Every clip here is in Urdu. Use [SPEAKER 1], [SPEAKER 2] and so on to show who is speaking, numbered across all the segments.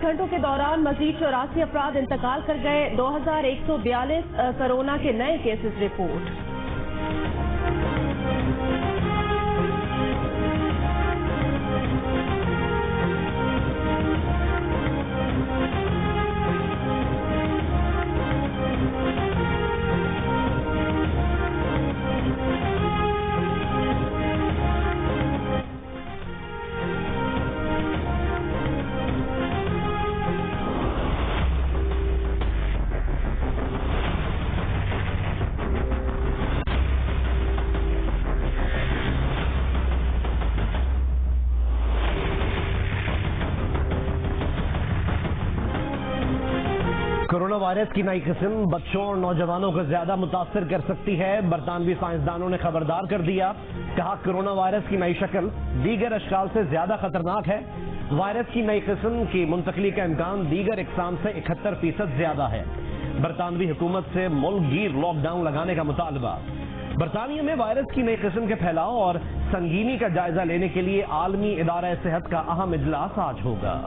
[SPEAKER 1] گھنٹوں کے دوران مزید 84 افراد انتقال کر گئے. 2142 کورونا کے نئے کیسز رپورٹ.
[SPEAKER 2] کورونا وائرس کی نئی قسم بچوں اور نوجوانوں کو زیادہ متاثر کر سکتی ہے. برطانوی سائنسدانوں نے خبردار کر دیا. کہا کورونا وائرس کی نئی شکل دیگر اشکال سے زیادہ خطرناک ہے. وائرس کی نئی قسم کی منتقلی کا امکان دیگر اقسام سے 71% زیادہ ہے. برطانوی حکومت سے ملک گیر لاک ڈاؤن لگانے کا مطالبہ. برطانیہ میں وائرس کی نئی قسم کے پھیلاؤ اور سنگینی کا جائزہ لینے کے لیے عالمی ادارہ صحت کا اہم اجلاس آج ہوگا.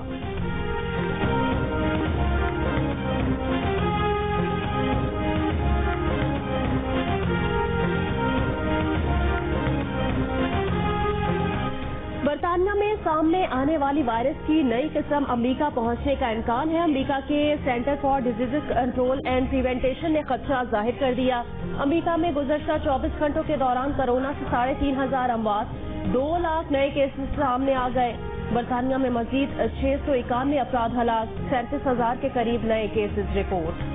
[SPEAKER 1] برطانیہ میں سامنے آنے والی وائرس کی نئی قسم امریکہ پہنچنے کا امکان ہے. امریکہ کے centre for disease control and prevention نے خدشہ ظاہر کر دیا. امریکہ میں گزشتہ 24 گھنٹوں کے دوران کورونا سے 3500 اموات، 2 لاکھ نئے کیسز سامنے آ گئے. برطانیہ میں مزید 691 افراد ہلاک، 37,000 کے قریب نئے کیسز رپورٹ.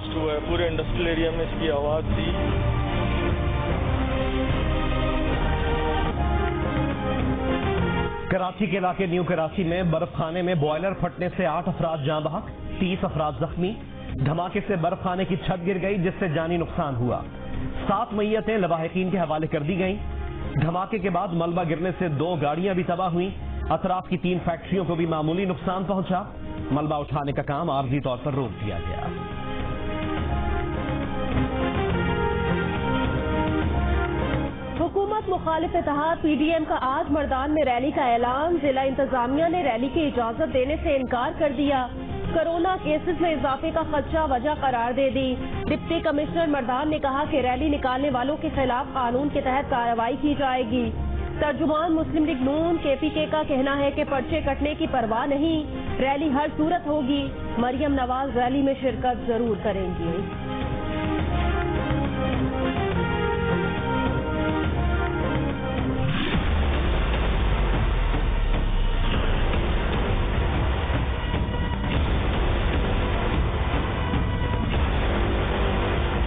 [SPEAKER 3] ہوا ہے پورے انڈسٹریل ایریا میں اس کی آواز تھی.
[SPEAKER 2] کراچی کے علاقے نیو کراچی میں برف خانے میں بوائلر پھٹنے سے 8 افراد جاں بحق، 30 افراد زخمی. دھماکے سے برف خانے کی چھت گر گئی جس سے جانی نقصان ہوا. 7 میتیں لواحقین کے حوالے کر دی گئیں. دھماکے کے بعد ملبہ گرنے سے 2 گاڑیاں بھی تباہ ہوئیں. اطراف کی 3 فیکٹریوں کو بھی معمولی نقصان پہنچا. ملبہ اٹھانے کا کام عارضی طور پر روک دیا گیا.
[SPEAKER 1] حکومت مخالف اتحاد پی ڈی ایم کا آج مردان میں ریلی کا اعلان. ضلع انتظامیہ نے ریلی کی اجازت دینے سے انکار کر دیا. کورونا کیسز میں اضافے کا خدشہ وجہ قرار دے دی. ڈپٹی کمشنر مردان نے کہا کہ ریلی نکالنے والوں کے خلاف قانون کے تحت کارروائی کی جائے گی. ترجمان مسلم لیگ نون کے پی کے کا کہنا ہے کہ پرچے کٹنے کی پرواہ نہیں، ریلی ہر صورت ہوگی. مریم نواز ریلی میں شرکت ضرور کریں گی.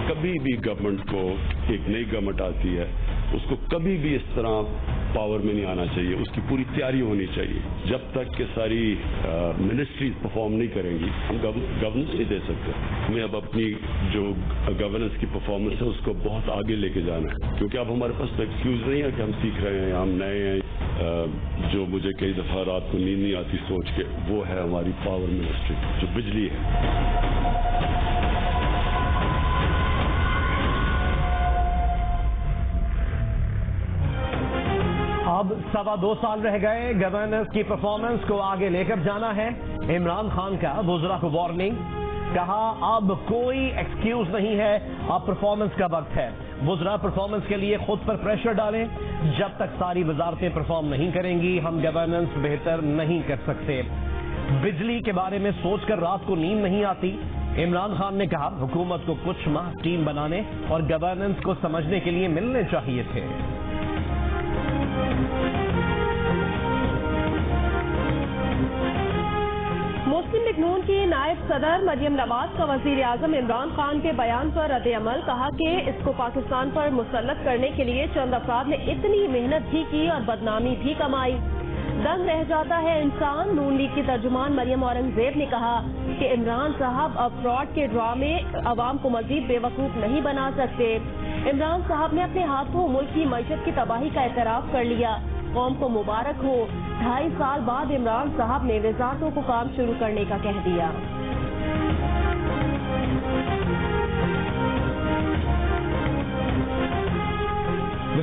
[SPEAKER 4] کبھی بھی گورنمنٹ کو ایک نئی گورنمنٹ آتی ہے اس کو کبھی بھی اس طرح پاور میں نہیں آنا چاہیے. اس کی پوری تیاری ہونی چاہیے. جب تک کہ ساری منسٹریز پرفارم نہیں کریں گی ہم گورننس نہیں دے سکتے. ہمیں اب اپنی جو گورننس کی پرفارمنس ہے اس کو بہت آگے لے کے جانا ہے، کیونکہ اب ہمارے پاس تو ایکسکیوز نہیں ہے کہ ہم سیکھ رہے ہیں، ہم نئے ہیں. جو مجھے کئی دفعہ رات کو نیند نہیں آتی سوچ کے، وہ ہے ہماری پاور منسٹری جو بجلی ہے.
[SPEAKER 2] اب 2.25 سال رہ گئے. گورننس کی پرفارمنس کو آگے لے کر جانا ہے. عمران خان کا وزراء کو وارننگ. کہا اب کوئی ایکسکیوز نہیں ہے، اب پرفارمنس کا وقت ہے. وزراء پرفارمنس کے لیے خود پر پریشر ڈالیں. جب تک ساری وزارتیں پرفارم نہیں کریں گی ہم گورننس بہتر نہیں کر سکتے. بجلی کے بارے میں سوچ کر رات کو نیند نہیں آتی. عمران خان نے کہا حکومت کو کچھ ماہ ٹیم بنانے اور گورننس کو سمجھنے کے لیے ملنے چاہیے تھے.
[SPEAKER 1] مسلم لیگ نون کی نائب صدر مریم نواز کا وزیر اعظم عمران خان کے بیان پر رد عمل. کہا کہ اس کو پاکستان پر مسلط کرنے کے لیے چند افراد نے اتنی محنت بھی کی اور بدنامی بھی کمائی. دنگ رہ جاتا ہے انسان. نون لیگ کی ترجمان مریم اورنگزیب نے کہا کہ عمران صاحب اب فراڈ کے ڈرامے عوام کو مزید بے وقوف نہیں بنا سکتے. عمران صاحب نے اپنے ہاتھوں ملک کی معیشت کی تباہی کا اعتراف کر لیا. قوم کو مبارک ہو. 2.5 سال بعد عمران صاحب نے وزارتوں کو کام شروع کرنے کا کہہ دیا.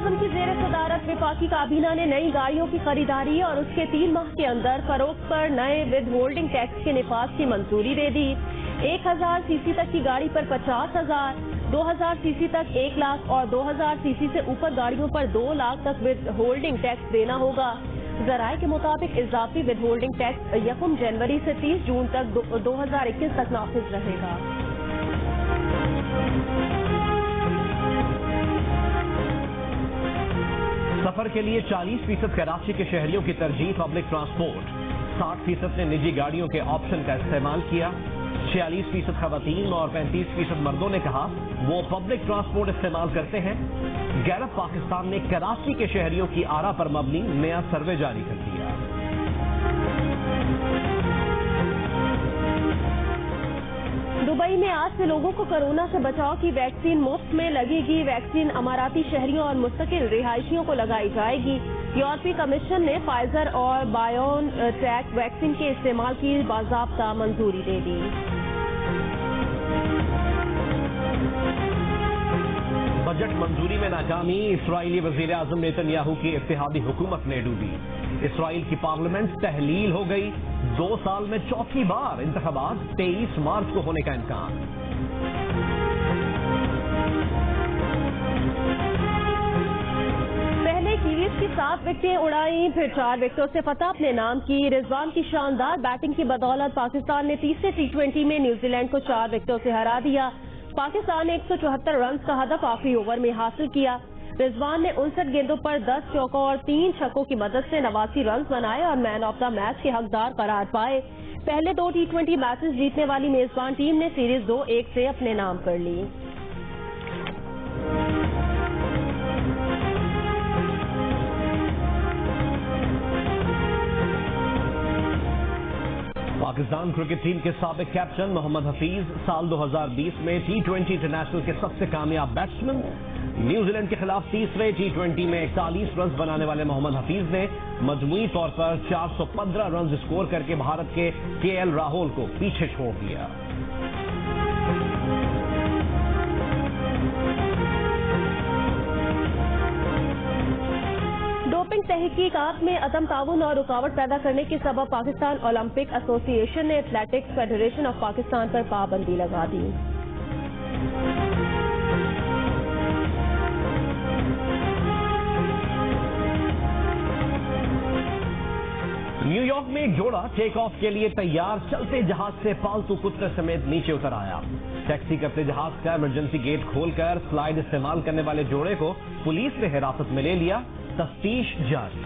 [SPEAKER 1] وزیراعظم کی زیر صدارت وفاقی کابینہ نے نئی گاڑیوں کی خریداری اور اس کے 3 ماہ کے اندر فروخت پر نئے ود ہولڈنگ ٹیکس کے نفاذ کی منظوری دے دی۔ 1000 سی سی تک کی گاڑی پر 50,000، 2000 سی سی تک 1 لاکھ اور 2000 سی سی سے اوپر گاڑیوں پر 2 لاکھ تک ود ہولڈنگ ٹیکس دینا ہوگا۔ ذرائع کے مطابق اضافی ود ہولڈنگ ٹیکس 1 جنوری سے 30 جون تک 2021 تک نافذ رہے گا۔
[SPEAKER 2] سفر کے لیے 40% کراچی کے شہریوں کی ترجیح پبلک ٹرانسپورٹ، 60% نے نجی گاڑیوں کے آپشن کا استعمال کیا۔ 46% خواتین اور 35% مردوں نے کہا وہ پبلک ٹرانسپورٹ استعمال کرتے ہیں۔ گیلپ پاکستان نے کراچی کے شہریوں کی آرا پر مبنی نیا سروے جاری کر دیا۔
[SPEAKER 1] دبئی میں آج سے لوگوں کو کورونا سے بچاؤ کی ویکسین مفت میں لگے گی۔ ویکسین اماراتی شہریوں اور مستقل رہائشیوں کو لگائی جائے گی۔ یورپی کمیشن نے فائزر اور بایون ٹیک ویکسین کے استعمال کی باضابطہ منظوری دے دی۔
[SPEAKER 2] بجٹ منظوری میں ناکامی، اسرائیلی وزیر اعظم نیتن یاہو کی اتحادی حکومت نے ڈوبی۔ اسرائیل کی پارلیمنٹ تحلیل ہو گئی، 2 سال میں چوتھی بار انتخابات 23 مارچ کو ہونے کا امکان۔
[SPEAKER 1] پہلے کیویز کی 7 وکٹیں اڑائیں، پھر 4 وکٹوں سے فتح اپنے نام کی۔ رضوان کی شاندار بیٹنگ کی بدولت پاکستان نے تیسرے T20 میں نیوزی لینڈ کو 4 وکٹوں سے ہرا دیا۔ پاکستان نے 174 رنز کا ہدف آخری اوور میں حاصل کیا۔ رضوان نے 59 گیندوں پر 10 چوکوں اور 3 چھکوں کی مدد سے 89 رنز بنائے اور مین آف دا میچ کے حقدار قرار پائے۔ پہلے 2 T20 میچز جیتنے والی میزبان ٹیم نے سیریز 2-1 سے اپنے نام کر لی۔
[SPEAKER 2] پاکستان کرکٹ ٹیم کے سابق کیپٹن محمد حفیظ سال 2020 میں T20 انٹرنیشنل کے سب سے کامیاب بیٹسمین۔ نیوزی لینڈ کے خلاف تیسرے T20 میں 41 رنز بنانے والے محمد حفیظ نے مجموعی طور پر 415 رنز اسکور کر کے بھارت کے KL راہول کو پیچھے چھوڑ دیا۔
[SPEAKER 1] ڈوپنگ تحقیقات میں عدم تعاون اور رکاوٹ پیدا کرنے کے سبب پاکستان اولمپک ایسوسی ایشن نے ایتھلیٹکس فیڈریشن آف پاکستان پر پابندی لگا دی۔
[SPEAKER 2] نیو یارک میں ایک جوڑا ٹیک آف کے لیے تیار چلتے جہاز سے پالتو کتے سمیت نیچے اتر آیا۔ ٹیکسی کرتے جہاز کا ایمرجنسی گیٹ کھول کر سلائیڈ استعمال کرنے والے جوڑے کو پولیس نے حراست میں لے لیا، تفتیش جاری۔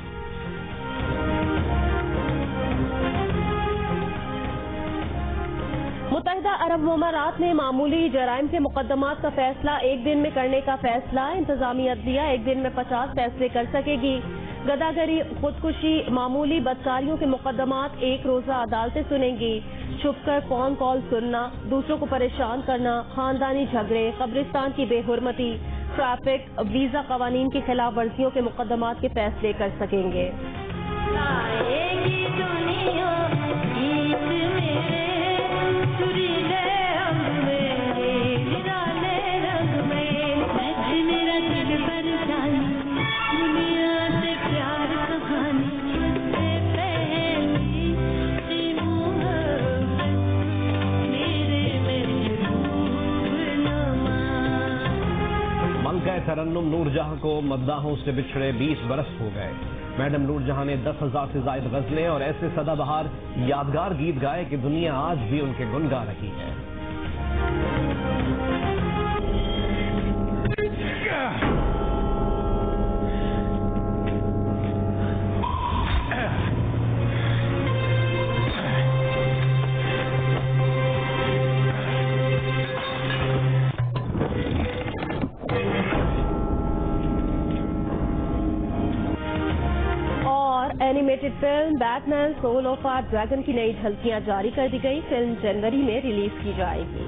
[SPEAKER 1] متحدہ عرب امارات نے معمولی جرائم کے مقدمات کا فیصلہ 1 دن میں کرنے کا فیصلہ۔ انتظامی عدلیہ 1 دن میں 50 فیصلے کر سکے گی۔ گداگری، خودکشی، معمولی بدکاریوں کے مقدمات 1 روزہ عدالتیں سنیں گی۔ چھپ کر فون کال سننا، دوسروں کو پریشان کرنا، خاندانی جھگڑے، قبرستان کی بے حرمتی، ٹریفک، ویزا قوانین کی خلاف ورزیوں کے مقدمات کے فیصلے کر سکیں گے۔
[SPEAKER 2] ترنم نور جہاں کو مداحوں سے بچھڑے 20 برس ہو گئے۔ میڈم نور جہاں نے 10,000 سے زائد غزلیں اور ایسے سدا بہار یادگار گیت گائے کہ دنیا آج بھی ان کے گن گا رہی ہے۔
[SPEAKER 1] Animated film Batman soul of a dragon کی نئی جھلکیاں جاری کر دی گئی۔ فلم جنوری میں ریلیز کی جائے گی۔